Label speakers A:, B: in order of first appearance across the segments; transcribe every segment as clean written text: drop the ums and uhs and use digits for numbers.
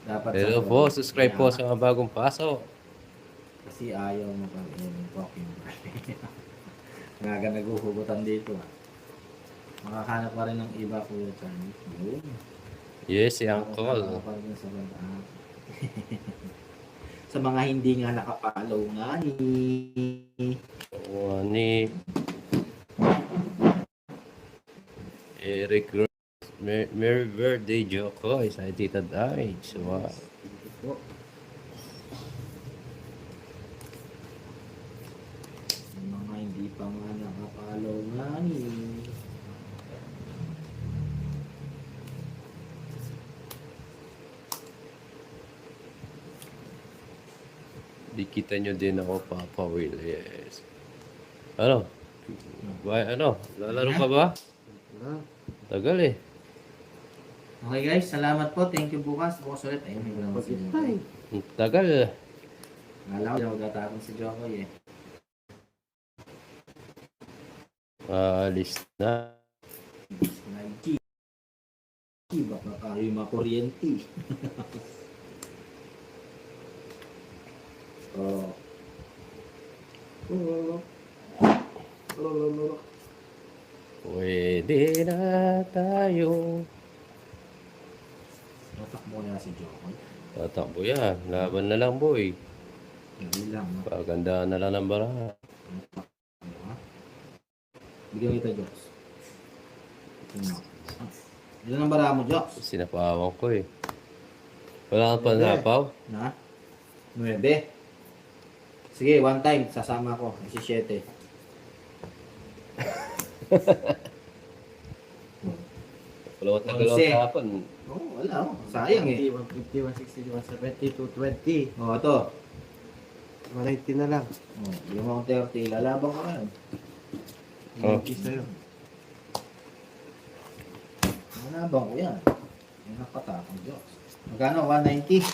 A: Dapat sa
B: Hello po, subscribe po sa mga bagong pasok.
A: kasi ayaw mo pag talking. Ngaga naghuhugutan dito. Makakahanap pa rin ng iba, Kuya Charlie. Yun.
B: Yes, si
A: Sama-sama
B: Uncle.
A: pa rin sa banda. Sa mga hindi nga nakapalaw nga ni
B: Ni Eric Merry birthday, Joko. Sa Tita Daich. Wow.
A: po. Sa mga hindi pa nga nakapalaw nga ni
B: Dikita nyo din ako, Papa Will. Yes. Ano? Ano? Lalaro ka ba? Tagal eh.
A: Okay guys, salamat po. Thank you bukas. Bukas ulit. Ayun, may ginawa si Jokoy.
B: Tagal.
A: Alam ko, magtatapon si Jokoy eh.
B: Alis na.
A: Nike. Baka kayo makuryente. Oh.
B: Pwede na tayo.
A: Natakbo na si Jokoy.
B: Tatakbo yan. Laban na lang, boy.
A: Hindi lang. No?
B: Paganda na lang ng baraha.
A: Bigyan kita, Jokes. Ilan ang bara mo, Jokes?
B: Sinapawan ko eh. Wala kang panapaw?
A: Na? 9. Sige, one time. Sasama ko. 17.
B: Wala kang tagal hapon.
A: Oh, wala. Oh. Sayang eh.
C: 150, 160, 170, 220.
A: Oh, ito.
C: 190 na lang.
A: Oh, yung mga 30. Lalabang ka ngayon.
B: Oh.
C: Sa'yo.
A: Lalabang ko yan. Yung nakatakang Jokes. Magkano? 190.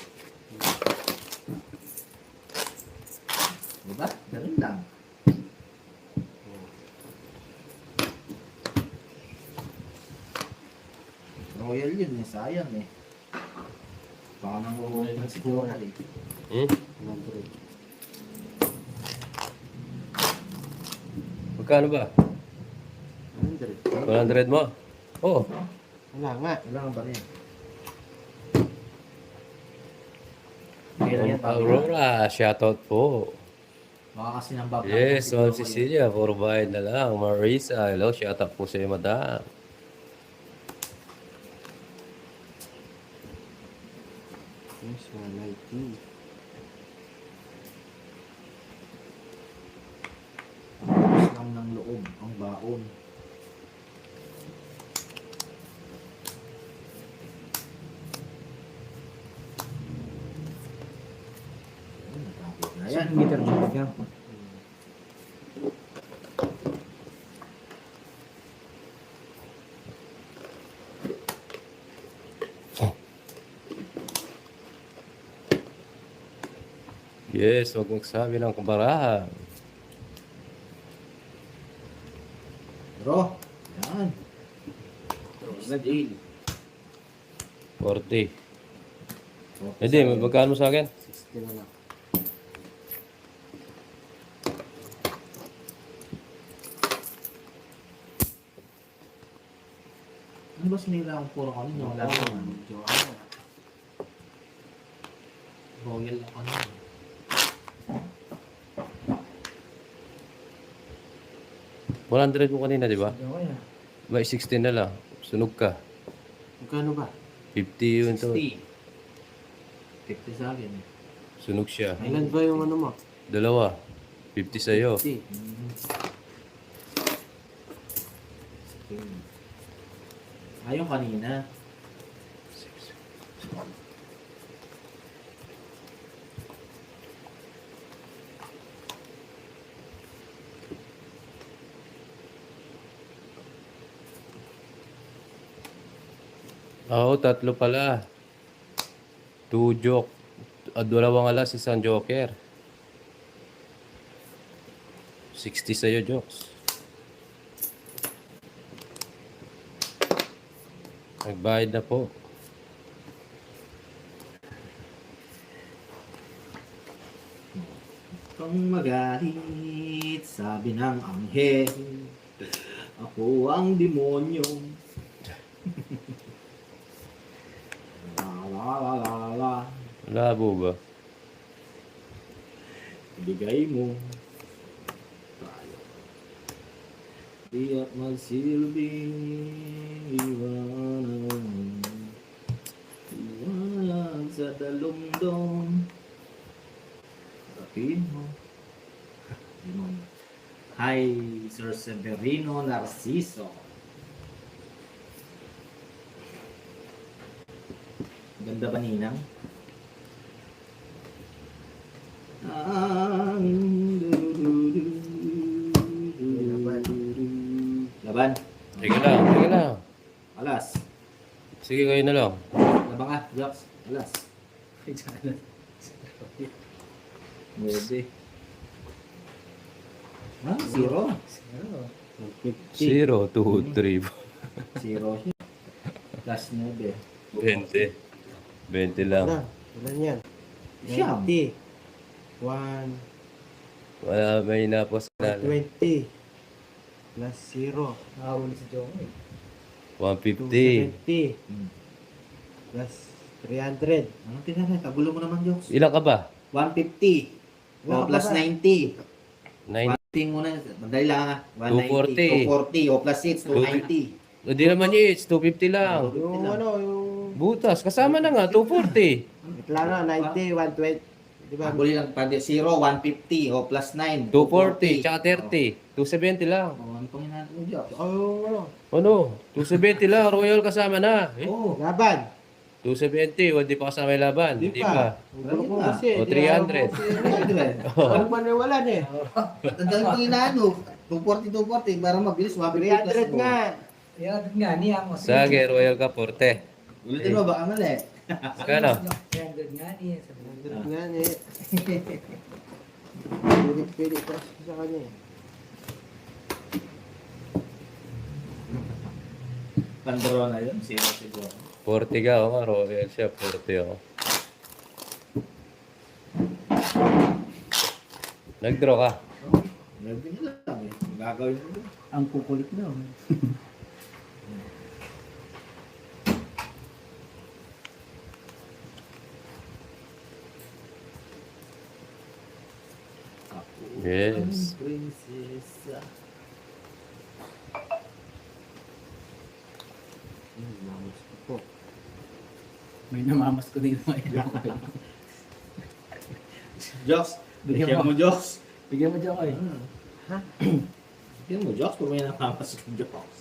A: Diba? Ganun lang. Royal yun eh. Sayang eh. Baka nang uulit si Jokoy.
B: Hmm? Magkano ba?
C: 100.
B: 100 mo? Oo.
C: Wala nga.
A: Wala kang ba rin? Kailan yan, Pablo?
B: Aurora, shoutout po.
A: Baka kasi nang babla.
B: Yes, Ma'am Cecilia, puro bayad na lang. Marisa, hello, shoutout po sa iyo, madam.
C: Yes, 190.
A: Tapos lang ng loob ang baon. Natapos na yan.
C: Meter mo ka.
B: Yes, huwag magsabi ng kabarahan.
A: Bro, yan. Deal.
B: 40. Hindi, magkano sa akin?
C: 60 na lang.
A: Ano ba sinila akong puro kanina? Wala naman. Royal ako na.
B: 100 mo kanina, di ba?
C: Jokoy ah.
B: May 16 na lang. Sunog ka.
C: Magkano ba?
B: 50 yun to.
A: 60. 50 sa akin eh.
B: Sunog siya.
C: Ilan ba yung ano mo?
B: Dalawa. 50 sa'yo.
C: 50.
A: Ayong kanina.
B: Oo, tatlo pala. 2 joke. Dalawang alas, isang joker. 60 sa'yo, jokes. Nagbayad na po.
A: kang magalit, sabi ng anghel. Ako ang demonyo. La la la la la.
B: Labo ba?
A: Ibigay mo tayo. Di at magsilbing iwanan. Iwanan sa dalumdong. Rapin mo. Limon. Hi, Sir Severino Narciso. Ganda ba ninang? Laban.
B: Sige lang, sige lang.
A: Alas.
B: Sige, kayo na lang.
A: Laban ka, Jox. Alas. Pwede. Ha? Zero?
C: 150.
B: 0, 2, 3,
A: Zero siya. Plus 9.
B: 20. 20 lang.
C: Na, ilan yan?
A: Siyam.
C: 90. 1,
B: Wala, may na po sa ilalim.
C: 20. Plus 0.
D: Nakahuli si Jong eh.
B: 150.
C: 270.
A: Hmm.
C: Plus 300.
A: Ano tinanay? Kagulo mo naman, Jox.
B: Ilan ka ba?
A: 150.
C: Wala
A: O,
C: ka
A: plus
C: ba?
A: 90.
B: 9.
A: 1 muna. Madali lang ha.
B: 240.
A: 240. O, plus 6. 290.
B: Hindi naman yung 8, 250 lang.
C: Yung ano, yung...
B: Butas, kasama na nga, 240.
C: Wait lang na, 90, 120. Di ba?
A: Kagulo lang. 0, 150. O, plus 9.
B: 240, tsaka 30. 270 lang.
A: O, ano pang hinahanap mo, Jox?
C: Oh,
B: Ano? 270 lang, Royal kasama na. Eh?
A: Oo.
C: laban.
B: 270, hindi pa kasama yung laban. Hindi pa.
C: Ang gulo ko
A: Ayun
C: kasi.
B: O,
C: di alam
B: 300.
C: mo. Ano ba nawalan eh?
A: Ang dami kong inaano. 240. Para mabilis. 150
C: 300 nga.
D: Yan nga, niya mo.
B: Sage, Royal ka, Porte.
A: Ulitin mo, baka mali.
B: Kano?
D: 300 nga niya.
C: 300 nga eh. Pilit pa sa kanya eh.
A: Pandro na yun. Zero siguro.
B: 40 ka, ako nga, Royal siya, 40 ako. Nag-draw ka.
A: Maybe nila lang eh. Gagawin mo.
D: Ang kukulit daw.
A: Ako
B: Yes.
A: ang prinsesa.
C: Mamas ko po.
D: May namamas ko dito ngayon.
A: Jokes.
D: Bigyan
A: Bigyan
D: mo.
A: mo, Jokes.
D: Bigyan mo dyan kayo.
C: Ha?
A: Bigyan mo, Jokes. Kung may nakamas ko, Jokes.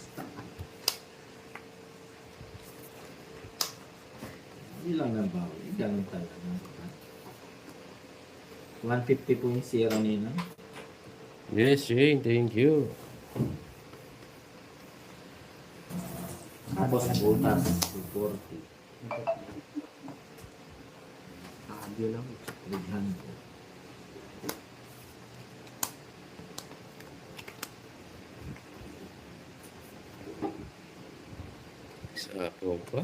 A: Hindi lang ng bawi. Ganun talaga. 150 po yung zero nila.
B: Yes, Shane, thank you.
A: Tapos butas. 240.
C: Audio lang.
A: 300.
B: Isa po pa.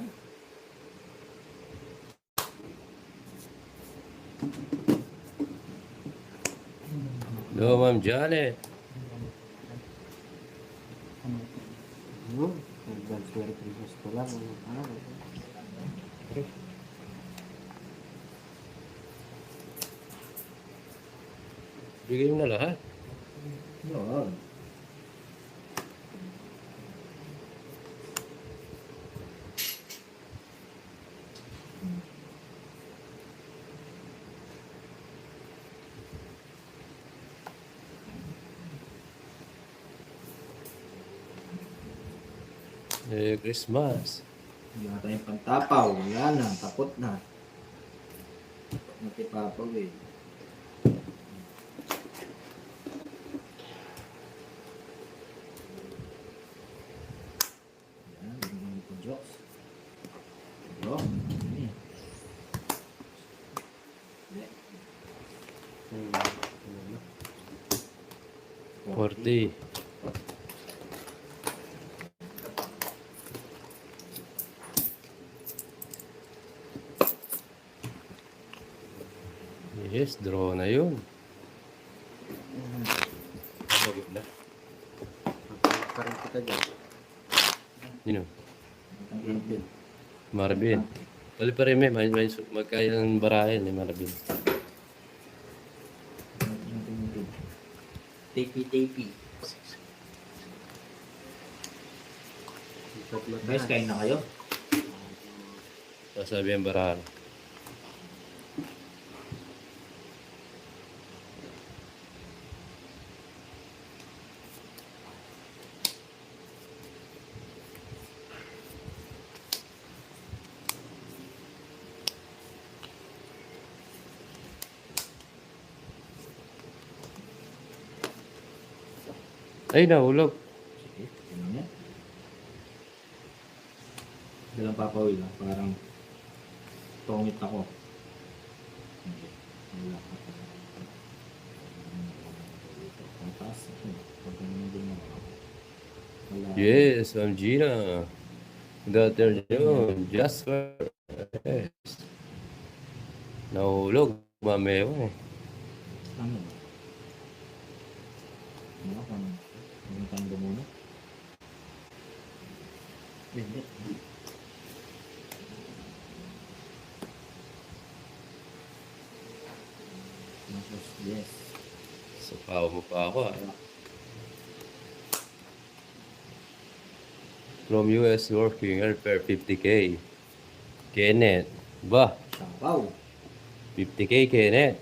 B: Hello, Ma'am Janet.
C: Ano? Advance Merry Christmas pa lang. Ano pa?
B: Bigay mo na lahat.
A: Yun.
B: Merry Christmas.
A: Hindi na tayong pantapaw. Wala na. Tapot na. Natipapaw eh. Yan. Bigyan ko jokes. Yo. Ini.
C: Ano?
B: 40. Yes, draw na yun.
C: ka dyan.
B: Yun o.
A: Ang input.
B: Marvin. Wala pa rin magkaya ng barayan ni Marvin.
A: Tapy.
C: Ikot mataas.
A: Guys, kain na kayo?
B: Sasabi ang barahan. Ay, nahulog.
A: Sige, tingnan niya. Dalang papawil lang, parang tungit ako. Hindi, wala ka pa. Ang taas ako. Pag ganun din ako. Wala.
B: Yes, Ma'am Gina. Good afternoon. Jasper. Yes. Nahulog. Mamewa eh.
A: Ano ba? Ano ka? Ano kang dumuna? Hindi. Yes.
B: So, pawa mo pa ako ah. From US working per 50K. Kenneth. Ba?
A: Sabaw.
B: 50K Kenneth.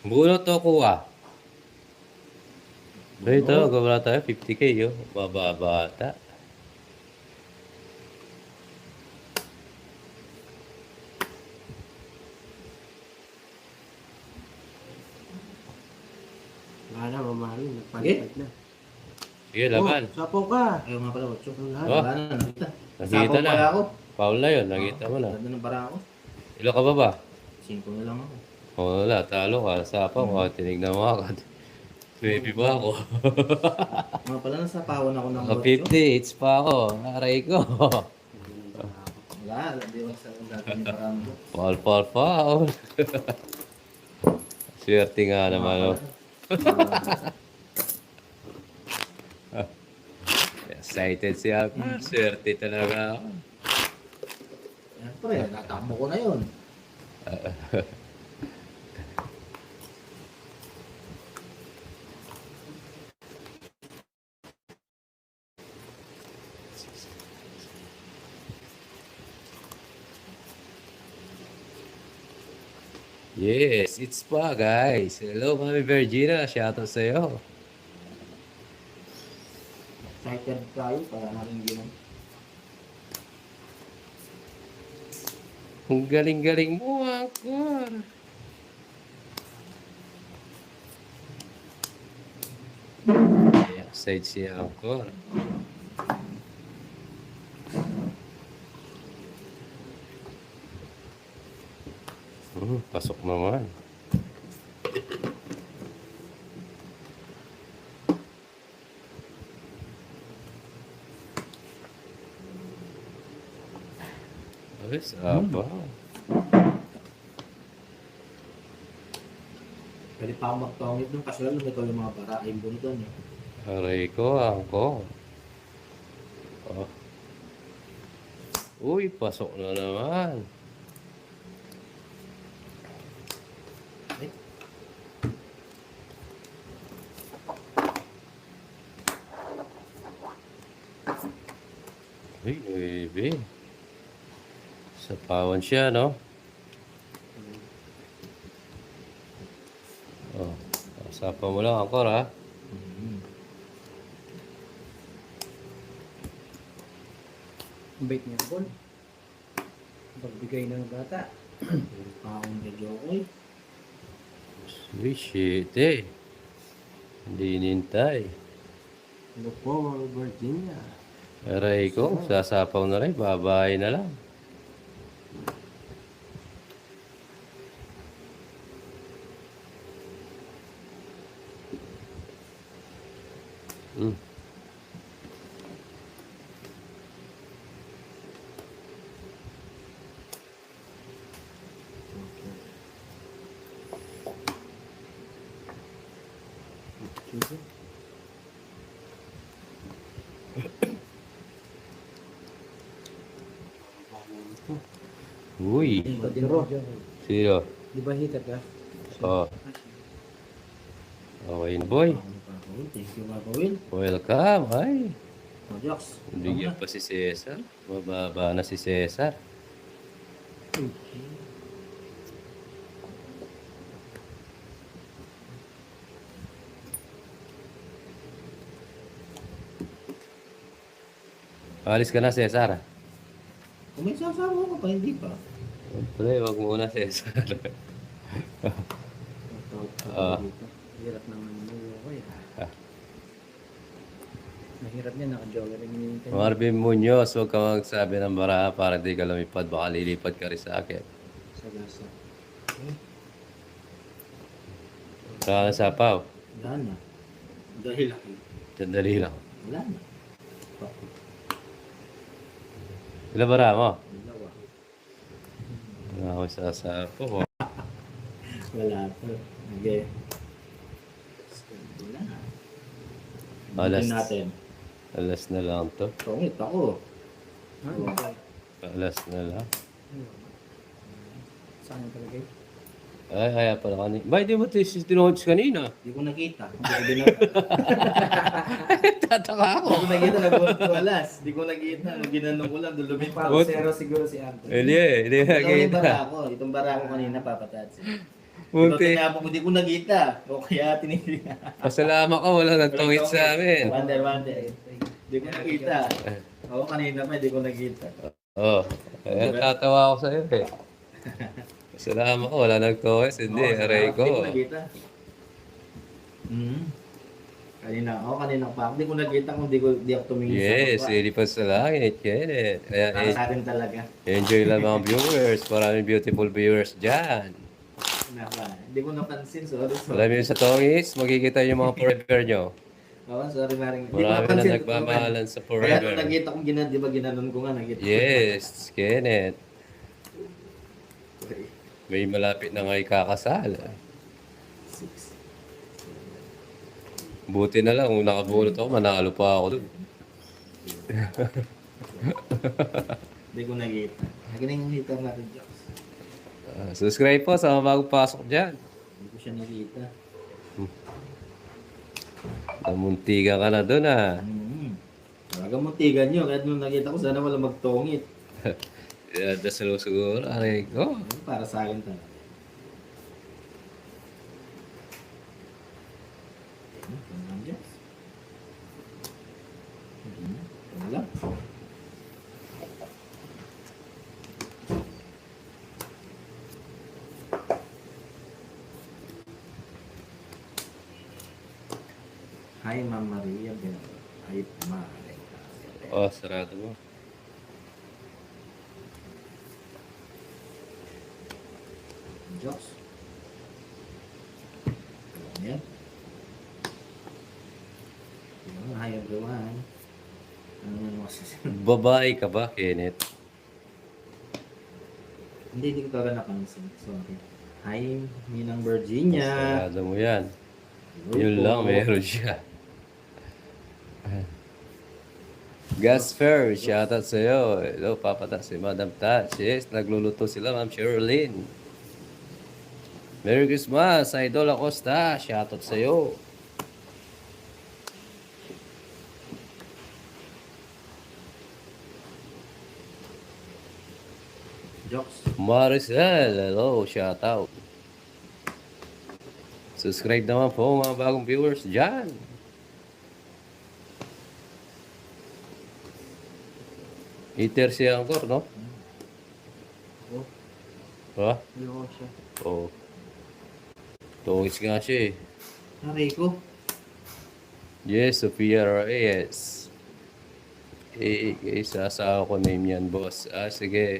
B: Bunot ako ah. Ito, gawala tayo 50K yo. Bababata.
C: Wala na, mamahal. Nagpalipad na.
B: Sige, laban.
C: Oh, sapaw ka.
A: Ayaw nga pala, Watso.
C: Ang
B: Oh.
A: Wala na, nakita.
B: Nakita
A: Sapaw
B: na.
A: pala ako.
B: Paul na yun. Nakita mo na.
A: Ganda ng bara ako.
B: Ilo ka ba ba?
A: 5 na lang ako.
B: Wala, talo ka. Sapa ko. Tinignan mo agad. Maybe ba ako?
A: Mga pala, nasapawan ako ng
B: Mga
A: Watso.
B: 50, it's pa ako. Aray ko.
A: Wala, hindi ko sa dati ni Parambo.
B: Paul. Swerte nga naman. Oh. Excited siya. Swerte talaga ako.
A: Siyempre, natakbo ko na yun.
B: Yes, it's pa guys. Hello, Mami Virginia. Shoutout sa'yo.
A: Excited tayo, kaya natin ginawa.
B: Ang galing-galing mo, Angkor. Excited si Angkor. Pasok naman. Ay, sapa.
A: Pwede pa ako magtongit doon kasi lalo ito yung mga bara, yung bunot doon eh.
B: Aray ko, Angkor. Oh. Uy, pasok na naman.
A: Ay.
B: Uy, baby. Sa pawan siya, no? Oh, sapa mo lang, Angkor, ha?
D: Ang bait niya, Paul. Pagbigay ng bata.
A: Pwede pa akong medyo okay.
B: Uy, shit, eh. Hindi inintay.
C: Ano po, mga Virginia?
B: Aray ko, sasapaw na rin. Babae na lang. Hmm.
C: Sige.
B: Uy,
D: Ito din ako.
B: sino?
D: Di ba hitter ka?
B: Oh, okay na boy.
A: Thank you, Papa Will.
B: Welcome. Ay,
A: Oh, Joks.
B: bigyan pa si Cesar. Mababa na si Cesar. Alis ka na, Cesar.
A: Kung may sasama ko pa, hindi pa.
B: Pre, wag muna, Cesar. Ah.
D: Hirap naman mo ako eh. Mahirap niya, naka-jogger yung hinihintay.
B: Marvin Munoz, huwag ka magsabi ng baraha para di ka lumipad. Baka lilipad ka rin sa akin.
A: Sa gasa.
B: Saka na sapaw.
A: Wala na. Dahil ako.
B: Sandali lang.
A: Wala na.
B: Ilan baraha mo?
A: Dalawa.
B: Wala ako sa sapaw.
A: Wala pa. Okay. Wala na.
B: Alas.
A: Tingnan natin.
B: Alas na lang to.
A: Tungit ako.
B: Alas na lang.
D: Saan yung palagay?
B: Ay, kaya pala kanina. Ba, hindi mo tinuhod kanina?
A: Hindi ko nakita. Hindi ko binata.
B: Tataka ako.
A: Hindi ko nakita. Nagulat ko alas. Hindi ko nakita. Ginanong ko lang. Dulumit pa.
B: What?
D: Zero siguro si Anthony.
B: Hindi
A: Ito yung
B: nakita.
A: bara ko. Itong bara ko kanina papatats. Ito
B: Munti.
A: tinapon ko. Hindi ko nakita. O kaya tinignan.
B: Pasalamat ka, wala nagtungit sa amin.
A: Wonder. Hindi ko nakita. Ako kanina pa. Hindi ko nakita.
B: Oo. Kaya tatawa ako sa'yo eh. Pasalamat ka, wala nagtungit. Hindi, aray
A: Hindi ko
B: ko.
A: nakita. Kanina pa. Hindi ko nakita kung di ako tumingin
B: Yes,
A: sa
B: ilipas sa langit, Kenneth. Kaya
A: Para sa akin talaga.
B: enjoy lang mga viewers. Maraming beautiful viewers dyan.
A: Hindi ko napansin. Sorry.
B: Alam niyo sa tongis, makikita yung mga forever nyo.
A: Oo, sorry Maring. Hindi ko
B: Marami na
A: napansin.
B: nagmamahalan sa
A: Kaya
B: forever.
A: nung nakita ko di ba ginanon ko nga nakita.
B: Yes, Kenneth.
A: Okay.
B: May malapit na nga ikakasal.
A: 6.
B: Buti na lang, kung nakabulot ako, manalo pa ako dun.
A: Hindi ko nakita. Nakinig yung hitter natin, Joks.
B: Subscribe po sa mga bagong pasok dyan.
A: Hindi ko siya nakita.
B: Namuntiga ka na dun ah.
A: Talaga muntigan nyo. Kahit nung nakita ko, sana wala magtongit.
B: Dasalo siguro, aray ko.
A: Para sa akin talaga. Joks. Wala. Hi, Ma'am Maria. Hi, Maria.
B: Oh, sarado mo.
A: Joks. Yan. Hi, everyone. Ano naman mo sasabihin?
B: Babae ka ba, Kenneth?
A: Hindi ko talaga napansin. Sorry. Hi, Ninang Virginia.
B: Sarado mo yan.
A: Hello
B: Yun
A: po.
B: lang, meron siya. Gasper, shoutout sa'yo. Hello, papata si Madam Tats. Yes, nagluluto sila, Ma'am Sherlyn. Merry Christmas, Idol Acosta. Shoutout sa'yo.
A: Jokes.
B: Maricel, hello, shoutout. Subscribe naman po mga bagong viewers dyan. Eater si Angkor, no?
A: Oh,
B: Ha?
C: Ayoko siya.
B: Oo. Tungis nga siya eh.
A: aray ko.
B: Yes, Sophia Reyes. Isa sa ako name yan, boss. Ah, sige.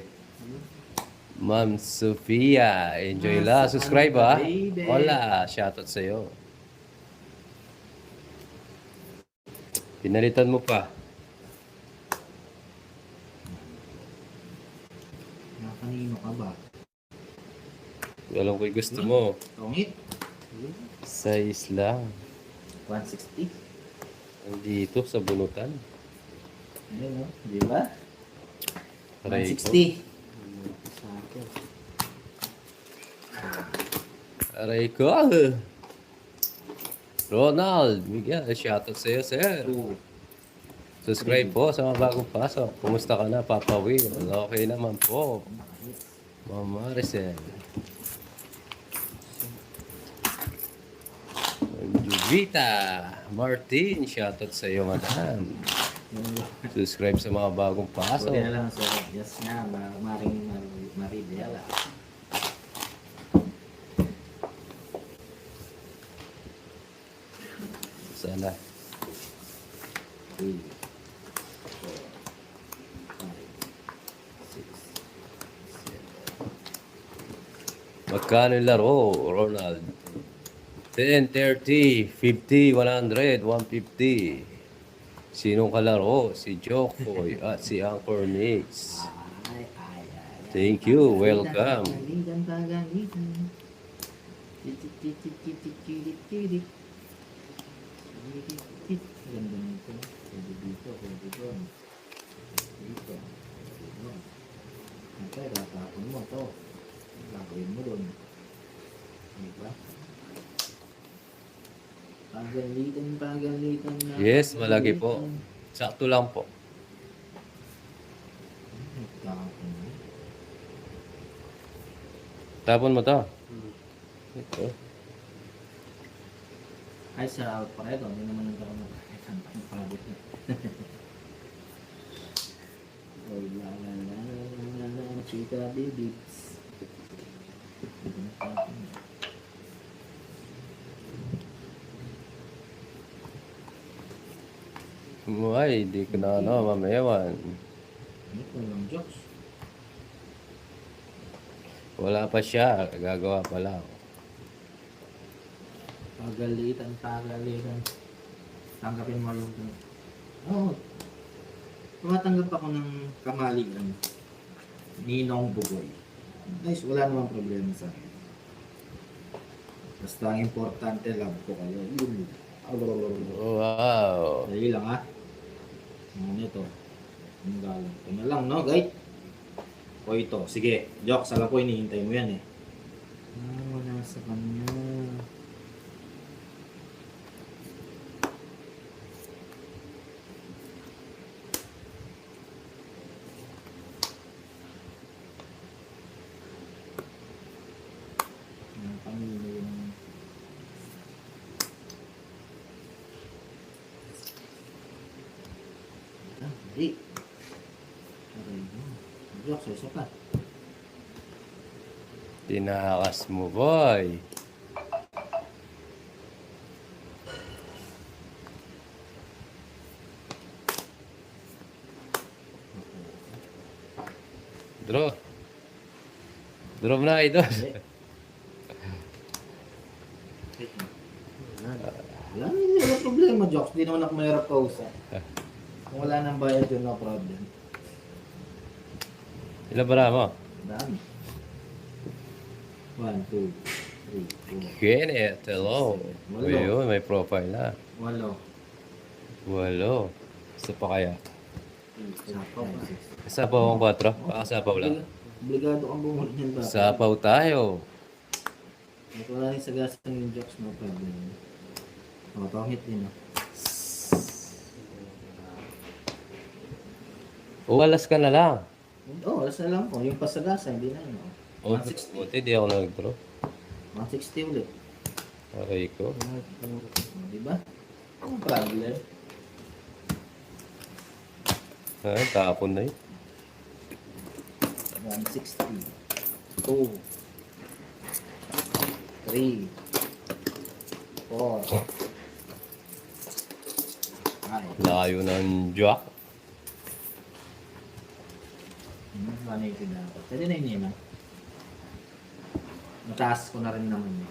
B: Ma'am Sophia, enjoy la. Subscribe ha.
A: baby.
B: Hola, shoutout sa'yo. Pinalitan mo pa.
A: Kanino ka ba?
B: Alam ko yung gusto mo.
A: Tongit.
B: Size lang.
A: 160.
B: Andito sa bunutan.
A: Ayun, no? Di ba?
B: Aray ko.
A: 160.
C: Sa akin.
B: Aray ko. Ronald, Miguel, shoutout sa'yo, sir.
A: 2.
B: Subscribe po sa mga bagong pasok. Kumusta ka na, Papa Will? Okay naman po. Mama Maricel. Juvita Martin, shoutout sa iyo, madam. Subscribe sa mga bagong pasok.
A: Buti na lang sir. Yes nga. Maring Maridela.
B: Sana.
A: 3, 4, 5, 6, 7.
B: Magkano yung laro, Ronald? 10, 30, 50, 100, 150. Sinong kalaro? Si Jokoy at si Anchor Nix.
A: Ay, ay, ay.
B: Thank you. Welcome.
A: Pagalitan, pagalitan. Titik. Ganda nito. Pwede dito, pwede doon. Dito. Pwede doon. Ito, tatapon mo to. Gagawin mo doon. Diba? Pagalitan na.
B: Yes, malaki po. Sakto lang po.
A: Tapon mo.
B: Tapon mo to. Ito.
A: Ay, sa out pa ito. Hindi naman ang karoon ng pagod na. Oh, la, chika babies.
B: Ay, di ko na mamayawan.
A: Ano kung lang jokes?
B: Wala pa siya. Gagawa pa lang.
A: Pagalitan. Tanggapin mo yung... Oo. Tumatanggap ako ng kamaligan. Ninong Bugoy. Guys, wala namang problema sa akin. Basta ang importante, love ko kayo. Yun.
B: Wow.
A: Dali lang ha. Ano ito? Ang galang. Ito na lang, no, guys? O ito. Sige. Jokes, alam ko hinihintay mo yan eh. Wala sa kanya. Ang pamilya yung... Hindi. Aray mo. Jokes, isa pa.
B: Tinakas mo, boy. Draw. Draw na, idol.
A: Hindi. Wala problema, Jokes. Hindi naman ako mahirap kausap. Kung wala nang bayad yun, no problem.
B: Ilan bara mo?
A: Dami. 1, 2, 3, 4.
B: Kenneth, hello.
A: Walo.
B: Ayun, may profile na.
A: 8.
B: Walo. Isa pa kaya?
A: Sapaw pa.
B: Sapaw ang 4? Baka sapaw lang.
A: Obligado kang bumuli niyan ba?
B: Sapaw tayo.
A: At wala rin sagasan yung Jokes, no problem. O, pangit din, no?
B: Uwalas ka na lang.
A: Oo, alas na lang po. Yung pasagasa, hindi na yun.
B: Oh,
A: 160.
B: buti di ako nag-draw.
A: 160 ulit.
B: Aray ko.
A: Diba? Ang problem.
B: Ay, tapon na yun.
A: 160. 2. 3. 4. 5.
B: Layo ng jack.
A: 180 na ako. Pwede na yun yun, ha? Mataas ko na rin naman yun.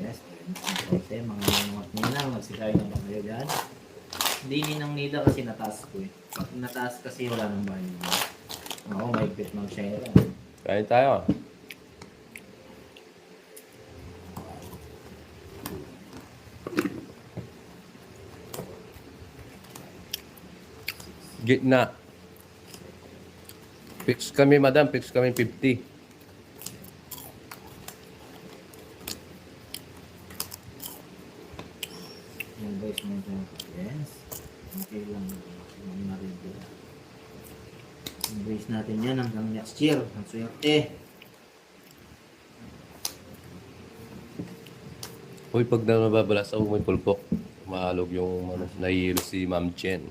A: Yes, okay, mga nangat ninang, magsikay na ba kayo dyan? Hindi ninang nila kasi nataas ko eh. Pag nataas kasi wala nang bayad. Oo, may bit mag-share.
B: Kain tayo. Gitna. Fix kami, madam. Fix kami 50.
A: Yan guys, medyo yes. Okay lang. Yung na-review. Embrace natin yan hanggang next year. Ang swerte.
B: Uy, pag nababalas ako, may pulpok. Mahalog yung nahihilo si Ma'am Chen.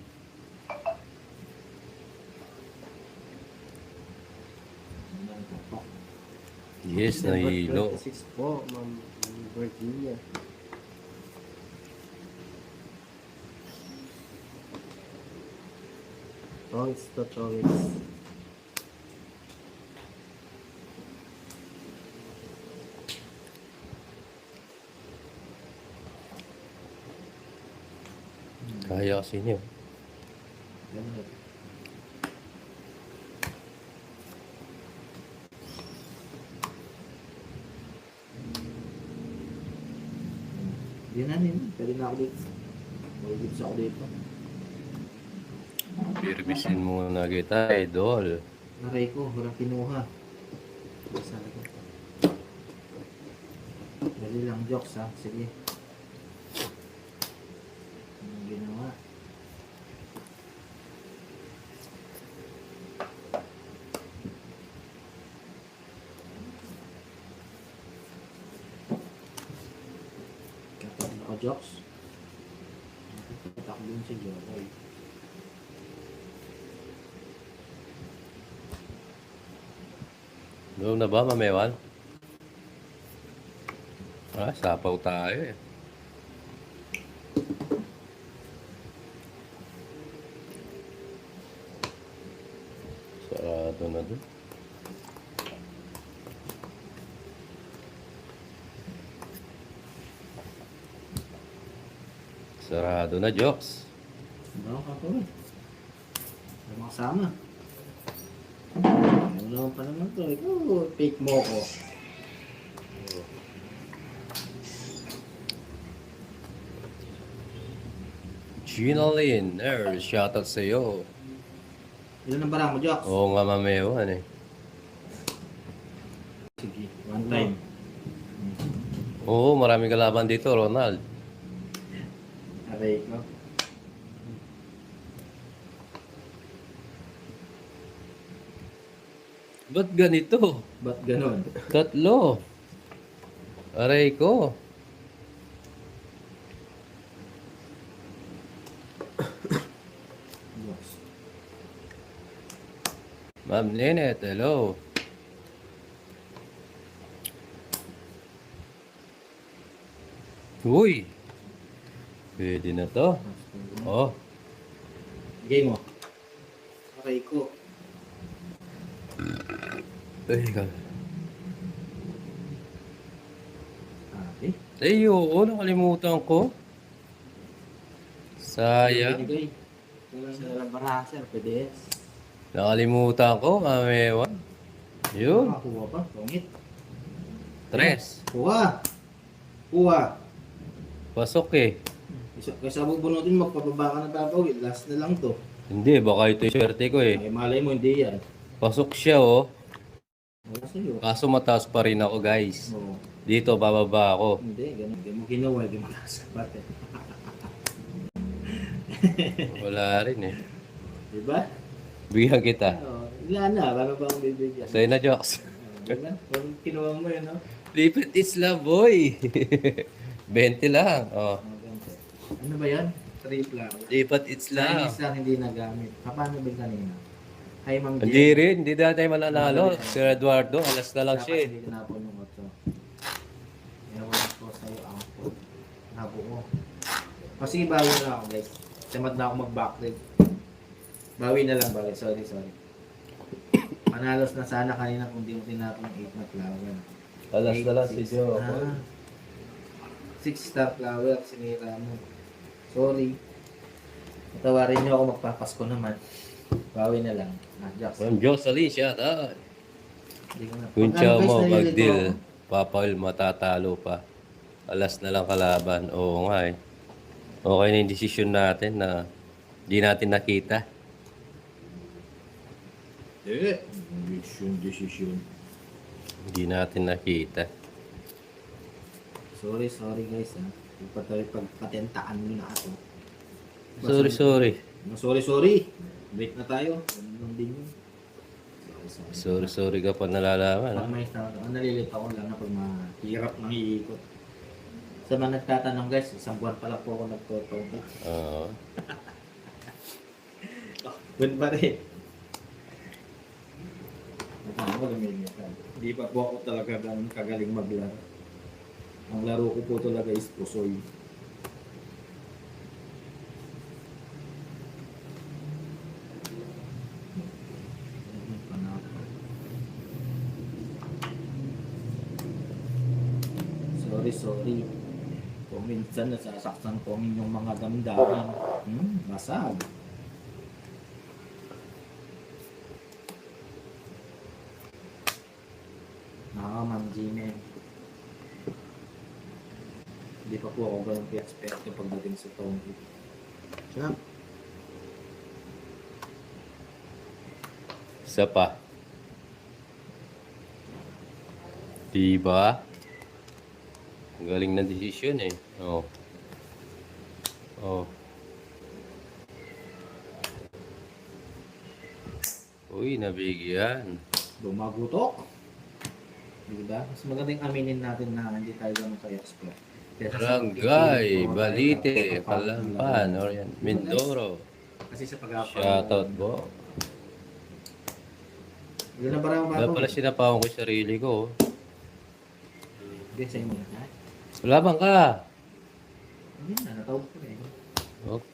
B: Yes, nahihilo.
C: 26 po, Ma'am Virginia. Thanks to Chongits.
B: Kaya kasi niyo.
A: Ganun. Yan na rin. Pwede na ako dito. Magigits ako dito.
B: Pirbisin mo na kita, idol.
A: Naray ko, walang kinuha. Sana ko. Dali lang jokes ha. Sige. Anong ginawa? Kapag ako jokes. Katak din si Jokoy.
B: Doon na ba, Mamewan? Sapaw tayo eh. Sarado na doon. Sarado na, jokes.
A: Ano ka po eh? May mga kasama. Ano naman pa naman to? Ikaw, fake mo ko.
B: Gina Lynn, shoutout sa'yo.
A: Ilan ang barang mo, Jox?
B: Oo nga, Mamewan eh.
A: Sige, one time.
B: Oo, maraming kalaban dito, Ronald.
A: Aray ko.
B: Ba't ganito?
A: Ba't ganon?
B: Tatlo. Aray ko.
A: Jox.
B: Ma'am Lynette, hello. Uy. Pwede na to. Oh.
A: Game mo. Aray ko.
B: Ay,
A: Ate?
B: ay, oo, nakalimutan ko. Sayang.
A: Binigay. Sa baraha, sir. PDS.
B: Nakalimutan ko, Mamewan. Yun.
A: Nakakuha pa. Tungit.
B: Tres.
A: Kuha. Kuha.
B: Pasok eh.
A: Kaysa bubunutin, magpababa ka na tatawid. Last na lang to.
B: Hindi, baka ito yung swerte ko eh.
A: Ay, malay mo, hindi yan.
B: Pasok siya oh.
A: Wala sa'yo.
B: Kaso mataas pa rin ako guys.
A: Oo.
B: Dito, bababa ako.
A: Hindi, ganun. Hindi mo ginawa, hindi mo kasapat eh.
B: Wala rin eh.
A: Diba?
B: Bigyan kita.
A: Oo. Wala na, paano ba akong bibigyan?
B: Sa'yo na, jokes.
A: Diba? Kung kinuha mo yun, no?
B: Lipit isla, boy. 20 lang. Oh.
A: Ano ba yan? Triple.
B: Lipat isla.
A: Chinese lang hindi nagamit. Paano ba kanina? Hi, Ma'am Jen.
B: Hindi rin. Hindi na tayo mananalo. Sir Eduardo, alas na lang siya eh.
A: Hindi ko napon yung otso. Ewan ko sa'yo ang po. Nabuo. O sige, bawi na lang ako guys. Tamad na ako mag-backtrip. Bawi na lang, bawi. Sorry. Manalos na sana kanina kung di mo tinapon yung 8 na flower.
B: Alas na lang si Joe.
A: 6-star flower, sinira mo. Sorry. Patawarin niyo ako, magpapasko naman. Bawi na lang. Jocks.
B: From Jocelyn, shout out.
A: Hindi ko na.
B: Kung
A: Pag
B: siya
A: ano, guys,
B: mo,
A: nalilito
B: mag-deal.
A: ako.
B: Papail, matatalo pa. Alas na lang kalaban. Oo nga eh. Okay na yung desisyon natin na di natin nakita.
A: Desisyon.
B: Hindi natin nakita.
A: Sorry guys ha. Pagpatentaan mo na ako.
B: Sorry.
A: Sorry. Break na tayo. Ganun din yun.
B: Sorry ka pa nalalaman.
A: Pag may nalilito ko lang na pag mahirap nang iikot. Sa mga nagtatanong guys, isang buwan pa lang po ako nagtototo.
B: Oo.
A: Good pa rin. Hindi pa po ako talaga ganun kagaling maglaro. Ang laro ko po talaga is pusoy. Sorry. Kung minsan nasasaktan ko ang inyong mga damdamin. Basag. Ma'am Gmail. Hindi pa po ako ganun ka-expect pagdating sa Tongki. Siya.
B: Isa pa. Diba? Ang galing na desisyon eh. Oo. Uy, nabigyan.
A: Lumagutok. Diba? Mas magandang aminin natin na hindi tayo ganun ka-expect.
B: Barangay, Balite, Kalampan, Orient, Mindoro.
A: Kasi sa pag-aapal.
B: Shoutout po.
A: Yun na parang
B: Wala pala sinapawan ko yung sarili ko.
A: Hindi, sa'yo muna.
B: Wala bang ka?
A: Hindi na, natawag ko eh.
B: Okay.